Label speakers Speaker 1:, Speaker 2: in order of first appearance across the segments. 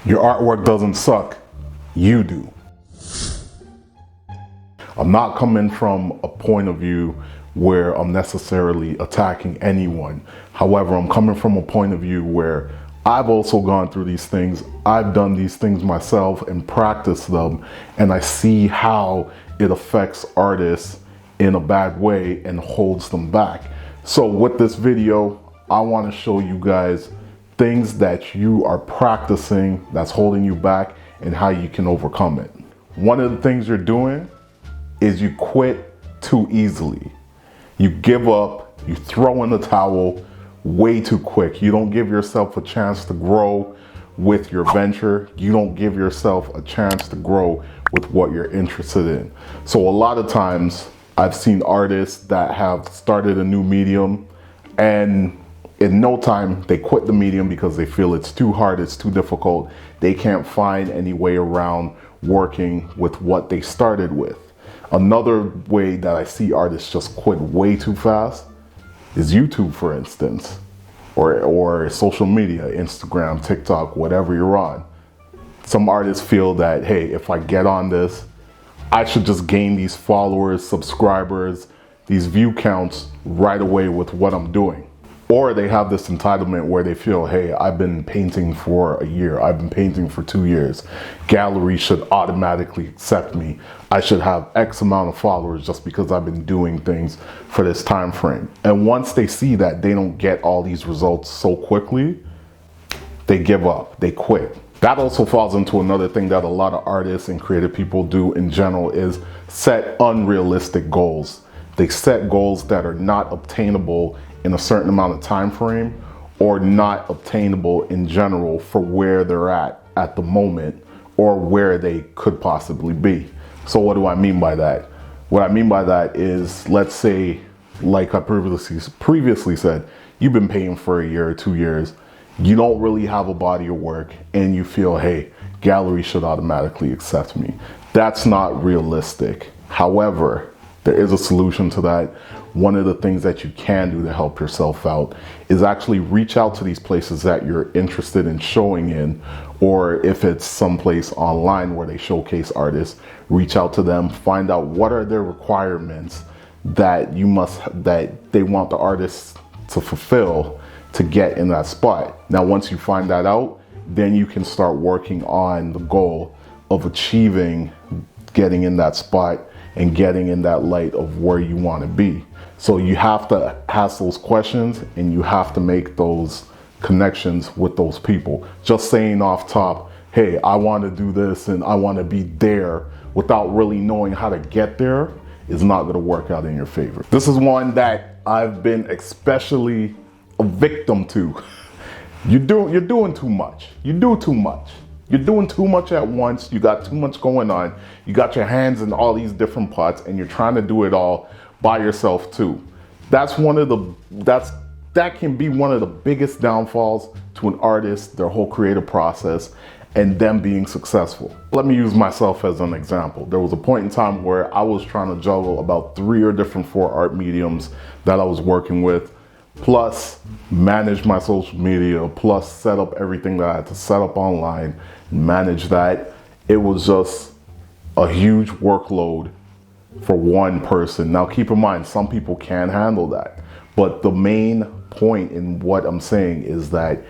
Speaker 1: Your artwork doesn't suck, you do. I'm not coming from a point of view where I'm necessarily attacking anyone. However, I'm coming from a point of view where I've also gone through these things. I've done these things myself and practiced them, and I see how it affects artists in a bad way and holds them back. So with this video, I want to show you guys things that you are practicing that's holding you back and how you can overcome it. One of the things you're doing is you quit too easily. You give up, you throw in the towel way too quick. You don't give yourself a chance to grow with your venture. You don't give yourself a chance to grow with what you're interested in. So a lot of times I've seen artists that have started a new medium and in no time they quit the medium because they feel it's too hard, it's too difficult. They can't find any way around working with what they started with. Another way that I see artists just quit way too fast is YouTube, for instance, or social media, Instagram, TikTok, whatever you're on. Some artists feel that, hey, if I get on this, I should just gain these followers, subscribers, these view counts right away with what I'm doing. Or they have this entitlement where they feel, hey, I've been painting for a year, I've been painting for 2 years. Galleries should automatically accept me. I should have X amount of followers just because I've been doing things for this time frame. And once they see that they don't get all these results so quickly, they give up, they quit. That also falls into another thing that a lot of artists and creative people do in general is set unrealistic goals. They set goals that are not obtainable in a certain amount of time frame or not obtainable in general for where they're at the moment or where they could possibly be. So what do I mean by that? What I mean by that is, let's say, like I previously said, you've been paying for a year or 2 years, you don't really have a body of work and you feel, hey, gallery should automatically accept me. That's not realistic. However, there is a solution to that. One of the things that you can do to help yourself out is actually reach out to these places that you're interested in showing in, or if it's someplace online where they showcase artists, reach out to them, find out what are their requirements that they want the artists to fulfill to get in that spot. Now, once you find that out, then you can start working on the goal of achieving getting in that spot and getting in that light of where you want to be. So you have to ask those questions and you have to make those connections with those people. Just saying off top, hey, I want to do this and I want to be there without really knowing how to get there is not going to work out in your favor. This is one that I've been especially a victim to. You're doing too much. You do too much. You're doing too much at once. You got too much going on. You got your hands in all these different pots and you're trying to do it all by yourself too. That can be one of the biggest downfalls to an artist, their whole creative process, and them being successful. Let me use myself as an example. There was a point in time where I was trying to juggle about 3 or 4 art mediums that I was working with, plus manage my social media, plus set up everything that I had to set up online, manage that. It was just a huge workload for one person. Now keep in mind, some people can handle that, but the main point in what I'm saying is that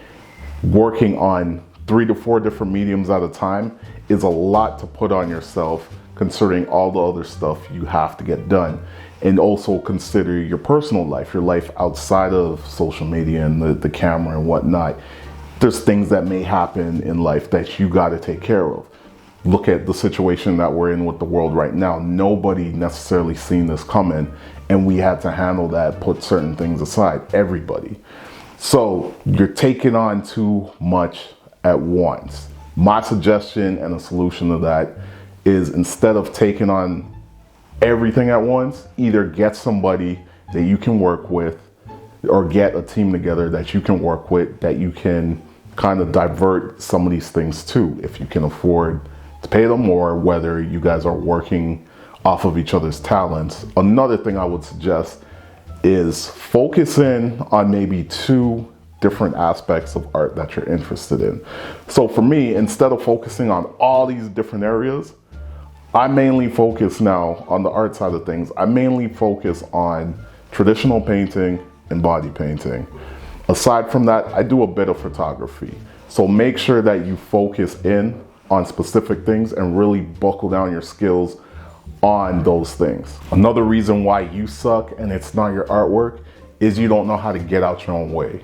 Speaker 1: working on 3 to 4 different mediums at a time is a lot to put on yourself, considering all the other stuff you have to get done. And also consider your personal life, your life outside of social media and the camera and whatnot. There's things that may happen in life that you got to take care of. Look at the situation that we're in with the world right now. Nobody necessarily seen this coming, and we had to handle that, put certain things aside, everybody. So you're taking on too much at once. My suggestion and a solution to that is, instead of taking on everything at once, either get somebody that you can work with or get a team together that you can work with, that you can kind of divert some of these things to, if you can afford to pay them more, whether you guys are working off of each other's talents. Another thing I would suggest is focus in on maybe 2 different aspects of art that you're interested in. So for me, instead of focusing on all these different areas, I mainly focus now on the art side of things. I mainly focus on traditional painting and body painting. Aside from that, I do a bit of photography. So make sure that you focus in on specific things and really buckle down your skills on those things. Another reason why you suck and it's not your artwork is you don't know how to get out your own way.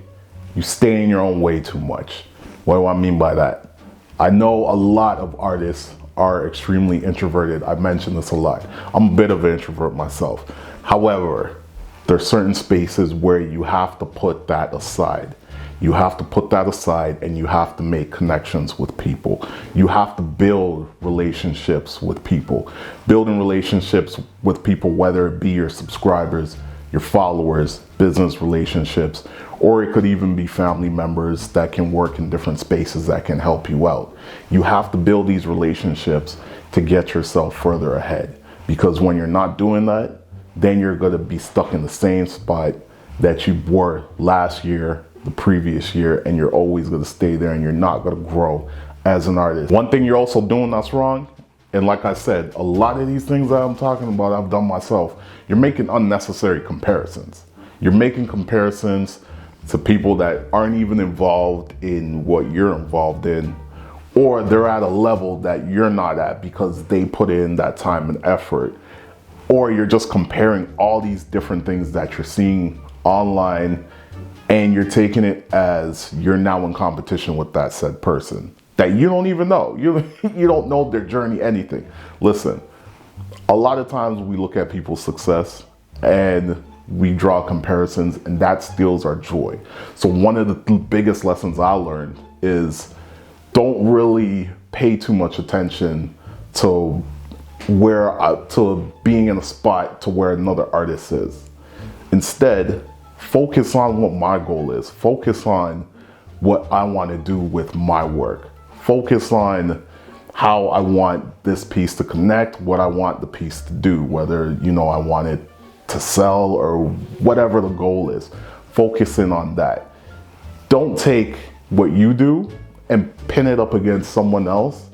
Speaker 1: You stay in your own way too much. What do I mean by that? I know a lot of artists are extremely introverted. I mentioned this a lot. I'm a bit of an introvert myself. However, there's certain spaces where you have to put that aside. You have to put that aside and you have to make connections with people. You have to build relationships with people. Building relationships with people, whether it be your subscribers, your followers, business relationships, or it could even be family members that can work in different spaces that can help you out. You have to build these relationships to get yourself further ahead. Because when you're not doing that, then you're gonna be stuck in the same spot that you were last year, the previous year, and you're always gonna stay there and you're not gonna grow as an artist. One thing you're also doing that's wrong, and like I said, a lot of these things that I'm talking about, I've done myself. You're making unnecessary comparisons. You're making comparisons to people that aren't even involved in what you're involved in, or they're at a level that you're not at because they put in that time and effort. Or you're just comparing all these different things that you're seeing online and you're taking it as you're now in competition with that said person that you don't even know. You don't know their journey, anything. Listen, a lot of times we look at people's success and we draw comparisons and that steals our joy. So one of the biggest lessons I learned is don't really pay too much attention to to being in a spot to where another artist is. Instead, focus on what my goal is. Focus on what I want to do with my work. Focus on how I want this piece to connect, what I want the piece to do, whether, I want it to sell or whatever the goal is. Focus in on that. Don't take what you do and pin it up against someone else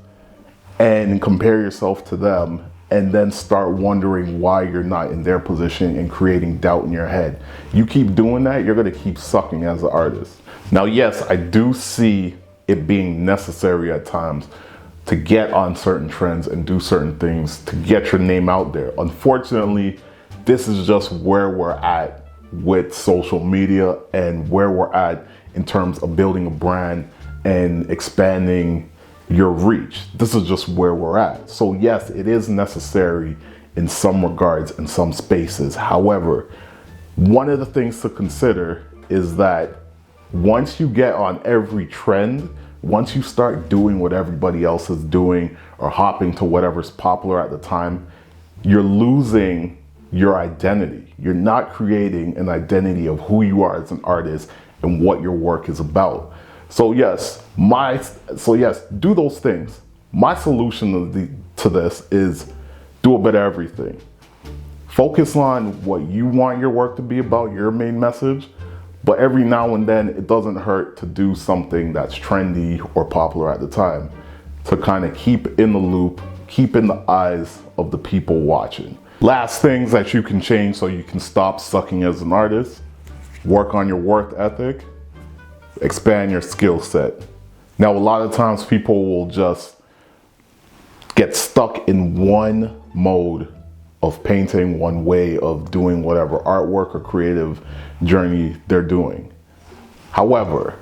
Speaker 1: and compare yourself to them and then start wondering why you're not in their position and creating doubt in your head. You keep doing that, you're gonna keep sucking as an artist. Now, yes, I do see it being necessary at times to get on certain trends and do certain things to get your name out there. Unfortunately, this is just where we're at with social media and where we're at in terms of building a brand and expanding your reach. This is just where we're at. So yes, it is necessary in some regards, in some spaces. However, one of the things to consider is that once you get on every trend, once you start doing what everybody else is doing or hopping to whatever's popular at the time, you're losing your identity. You're not creating an identity of who you are as an artist and what your work is about. So yes, do those things. My solution to this is do a bit of everything. Focus on what you want your work to be about, your main message, but every now and then it doesn't hurt to do something that's trendy or popular at the time to kind of keep in the loop, keep in the eyes of the people watching. Last things that you can change so you can stop sucking as an artist: work on your work ethic, expand your skill set. Now, a lot of times people will just get stuck in one mode of painting, one way of doing whatever artwork or creative journey they're doing. However,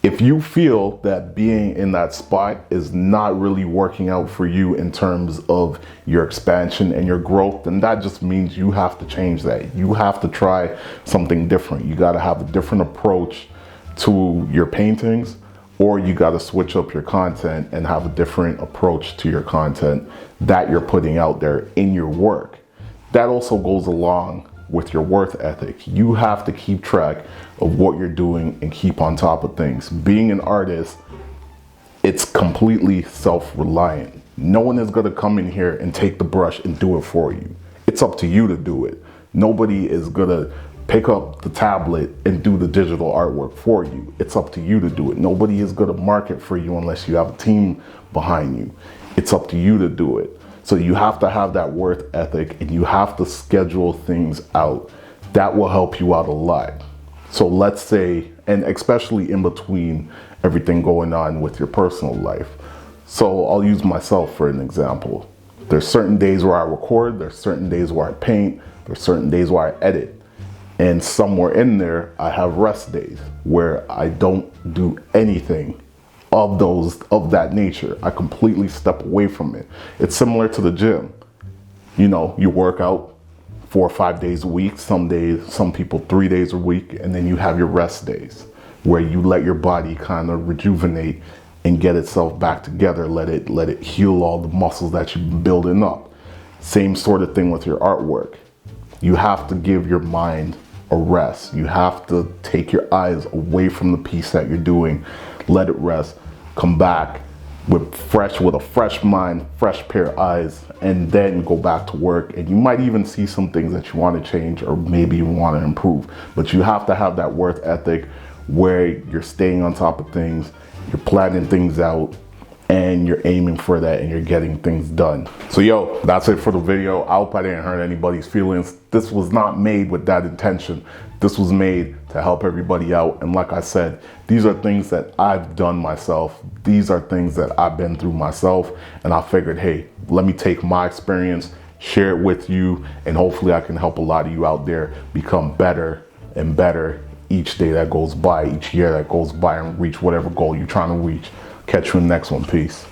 Speaker 1: if you feel that being in that spot is not really working out for you in terms of your expansion and your growth, then that just means you have to change that. You have to try something different. You got to have a different approach to your paintings, or you got to switch up your content and have a different approach to your content that you're putting out there in your work. That also goes along with your work ethic. You have to keep track of what you're doing and keep on top of things. Being an artist, it's completely self-reliant. No one is going to come in here and take the brush and do it for you. It's up to you to do it. Nobody is going to pick up the tablet and do the digital artwork for you. It's up to you to do it. Nobody is going to market for you unless you have a team behind you. It's up to you to do it. So you have to have that work ethic, and you have to schedule things out. That will help you out a lot. So let's say, and especially in between everything going on with your personal life. So I'll use myself for an example. There's certain days where I record, there's certain days where I paint, there's certain days where I edit. And somewhere in there, I have rest days where I don't do anything of that nature. I completely step away from it. It's similar to the gym. You know, you work out 4 or 5 days a week, some days, some people 3 days a week, and then you have your rest days where you let your body kind of rejuvenate and get itself back together, let it heal all the muscles that you've been building up. Same sort of thing with your artwork. You have to give your mind a rest. You have to take your eyes away from the piece that you're doing, let it rest, come back with a fresh mind, fresh pair of eyes, and then go back to work. And you might even see some things that you want to change or maybe you want to improve. But you have to have that work ethic where you're staying on top of things, you're planning things out, and you're aiming for that, and you're getting things done. So yo, that's it for the video. I hope I didn't hurt anybody's feelings. This was not made with that intention. This was made to help everybody out. And like I said, these are things that I've done myself. These are things that I've been through myself. And I figured, hey, let me take my experience, share it with you, and hopefully I can help a lot of you out there become better and better each day that goes by, each year that goes by, and reach whatever goal you're trying to reach. Catch you in the next one. Peace.